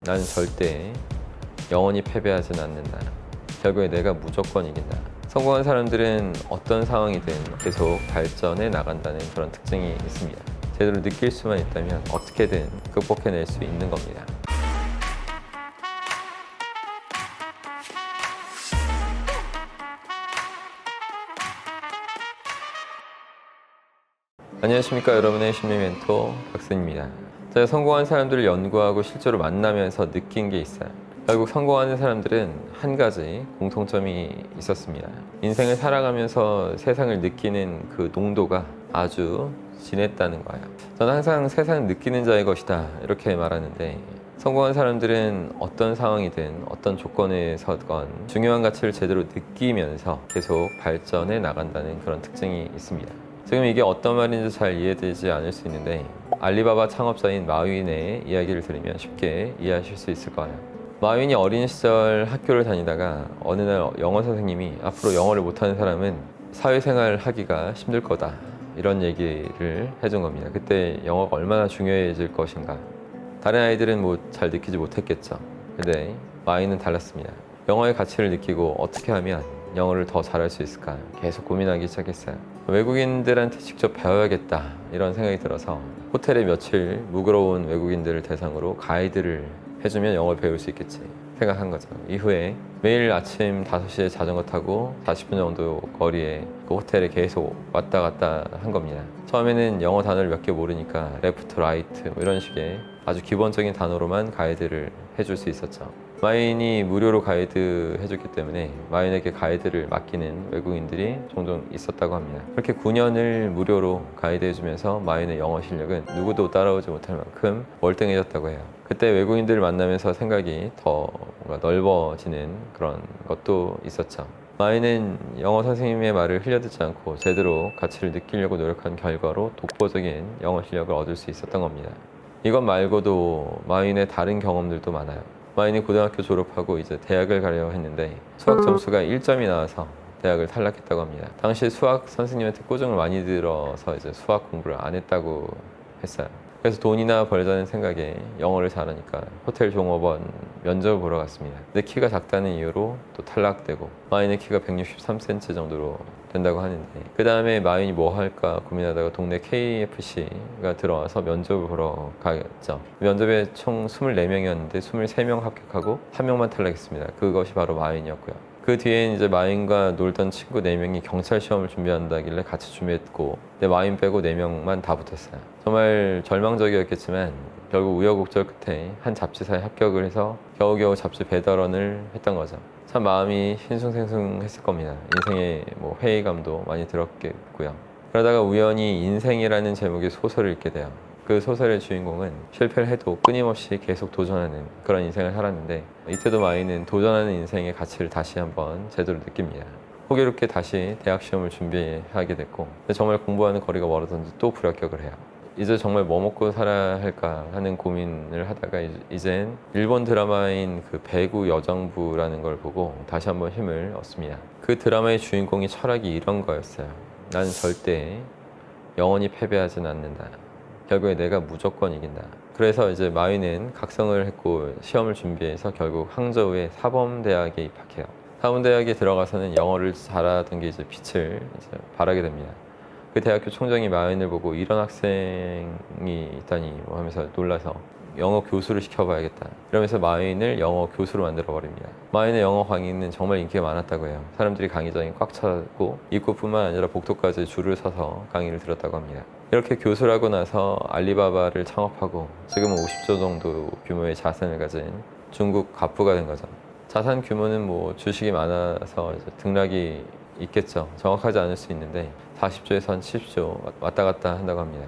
나는 절대 영원히 패배하진 않는다. 결국에 내가 무조건 이긴다. 성공한 사람들은 어떤 상황이든 계속 발전해 나간다는 그런 특징이 있습니다. 제대로 느낄 수만 있다면 어떻게든 극복해낼 수 있는 겁니다. 안녕하십니까, 여러분의 심리 멘토 박승입니다. 제가 성공한 사람들을 연구하고 실제로 만나면서 느낀 게 있어요. 결국 성공하는 사람들은 한 가지 공통점이 있었습니다. 인생을 살아가면서 세상을 느끼는 그 농도가 아주 진했다는 거예요. 저는 항상 세상을 느끼는 자의 것이다 이렇게 말하는데, 성공한 사람들은 어떤 상황이든 어떤 조건에 서건 중요한 가치를 제대로 느끼면서 계속 발전해 나간다는 그런 특징이 있습니다. 지금 이게 어떤 말인지 잘 이해되지 않을 수 있는데, 알리바바 창업자인 마윈의 이야기를 들으면 쉽게 이해하실 수 있을 거예요. 마윈이 어린 시절 학교를 다니다가 어느 날 영어 선생님이 앞으로 영어를 못하는 사람은 사회생활 하기가 힘들 거다 이런 얘기를 해준 겁니다. 그때 영어가 얼마나 중요해질 것인가. 다른 아이들은 뭐 잘 느끼지 못했겠죠. 근데 마윈은 달랐습니다. 영어의 가치를 느끼고 어떻게 하면 영어를 더 잘할 수 있을까 계속 고민하기 시작했어요. 외국인들한테 직접 배워야겠다 이런 생각이 들어서 호텔에 며칠 무거운 외국인들을 대상으로 가이드를 해주면 영어를 배울 수 있겠지 생각한 거죠. 이후에 매일 아침 5시에 자전거 타고 40분 정도 거리에 그 호텔에 계속 왔다 갔다 한 겁니다. 처음에는 영어 단어를 몇 개 모르니까 레프트, 라이트 뭐 이런 식의 아주 기본적인 단어로만 가이드를 해줄 수 있었죠. 마윈이 무료로 가이드 해줬기 때문에 마윈에게 가이드를 맡기는 외국인들이 종종 있었다고 합니다. 그렇게 9년을 무료로 가이드 해주면서 마윈의 영어 실력은 누구도 따라오지 못할 만큼 월등해졌다고 해요. 그때 외국인들을 만나면서 생각이 더 뭔가 넓어지는 그런 것도 있었죠. 마윈은 영어 선생님의 말을 흘려듣지 않고 제대로 가치를 느끼려고 노력한 결과로 독보적인 영어 실력을 얻을 수 있었던 겁니다. 이것 말고도 마윈의 다른 경험들도 많아요. 마윈이 고등학교 졸업하고 이제 대학을 가려고 했는데 수학 점수가 1점이 나와서 대학을 탈락했다고 합니다. 당시 수학 선생님한테 꼬증을 많이 들어서 이제 수학 공부를 안 했다고 했어요. 그래서 돈이나 벌자는 생각에 영어를 잘하니까 호텔 종업원 면접을 보러 갔습니다. 근데 키가 작다는 이유로 또 탈락되고, 마윈의 키가 163cm 정도로 된다고 하는데, 그 다음에 마윈이 뭐 할까 고민하다가 동네 KFC가 들어와서 면접을 보러 가겠죠. 면접에 총 24명이었는데 23명 합격하고 1명만 탈락했습니다. 그것이 바로 마윈이었고요. 그 뒤엔 이제 마윈과 놀던 친구 4명이 경찰 시험을 준비한다길래 같이 준비했고, 근데 마윈 빼고 4명만 다 붙었어요. 정말 절망적이었겠지만 결국 우여곡절 끝에 한 잡지사에 합격을 해서 겨우겨우 잡지 배달원을 했던 거죠. 참 마음이 싱숭생숭했을 겁니다. 인생에 뭐 회의감도 많이 들었겠고요. 그러다가 우연히 인생이라는 제목의 소설을 읽게 돼요. 그 소설의 주인공은 실패를 해도 끊임없이 계속 도전하는 그런 인생을 살았는데, 이때도 마윈은 도전하는 인생의 가치를 다시 한번 제대로 느낍니다. 호기롭게 다시 대학 시험을 준비하게 됐고, 정말 공부하는 거리가 멀어졌는지 또 불합격을 해요. 이제 정말 뭐 먹고 살아야 할까 하는 고민을 하다가 이젠 일본 드라마인 그 배구 여정부라는 걸 보고 다시 한번 힘을 얻습니다. 그 드라마의 주인공이 철학이 이런 거였어요. 나는 절대 영원히 패배하진 않는다. 결국에 내가 무조건 이긴다. 그래서 이제 마윈은 각성을 했고 시험을 준비해서 결국 항저우의 사범대학에 입학해요. 사범대학에 들어가서는 영어를 잘하던 게 이제 빛을 이제 발하게 됩니다. 그 대학교 총장이 마윈을 보고 이런 학생이 있다니 뭐 하면서 놀라서 영어 교수를 시켜봐야겠다 이러면서 마윈을 영어 교수로 만들어 버립니다. 마윈의 영어 강의는 정말 인기가 많았다고 해요. 사람들이 강의장이 꽉 차고 입구뿐만 아니라 복도까지 줄을 서서 강의를 들었다고 합니다. 이렇게 교수를 하고 나서 알리바바를 창업하고 지금은 50조 정도 규모의 자산을 가진 중국 갑부가 된 거죠. 자산 규모는 뭐 주식이 많아서 이제 등락이 있겠죠. 정확하지 않을 수 있는데 40조에서 한 70조 왔다 갔다 한다고 합니다.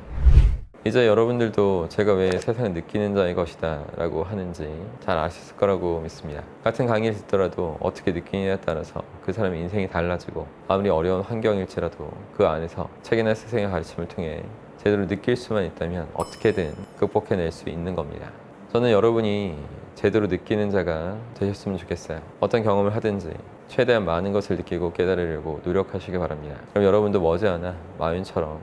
이제 여러분들도 제가 왜 세상을 느끼는 자의 것이다 라고 하는지 잘 아셨을 거라고 믿습니다. 같은 강의를 듣더라도 어떻게 느끼느냐에 따라서 그 사람의 인생이 달라지고, 아무리 어려운 환경일지라도 그 안에서 책이나 스승의 가르침을 통해 제대로 느낄 수만 있다면 어떻게든 극복해낼 수 있는 겁니다. 저는 여러분이 제대로 느끼는 자가 되셨으면 좋겠어요. 어떤 경험을 하든지 최대한 많은 것을 느끼고 깨달으려고 노력하시기 바랍니다. 그럼 여러분도 머지않아 마윈처럼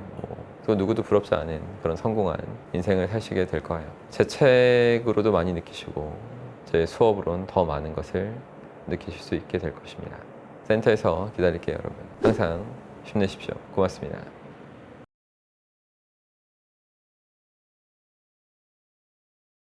또 누구도 부럽지 않은 그런 성공한 인생을 사시게 될 거예요. 제 책으로도 많이 느끼시고 제 수업으로는 더 많은 것을 느끼실 수 있게 될 것입니다. 센터에서 기다릴게요, 여러분. 항상 힘내십시오. 고맙습니다.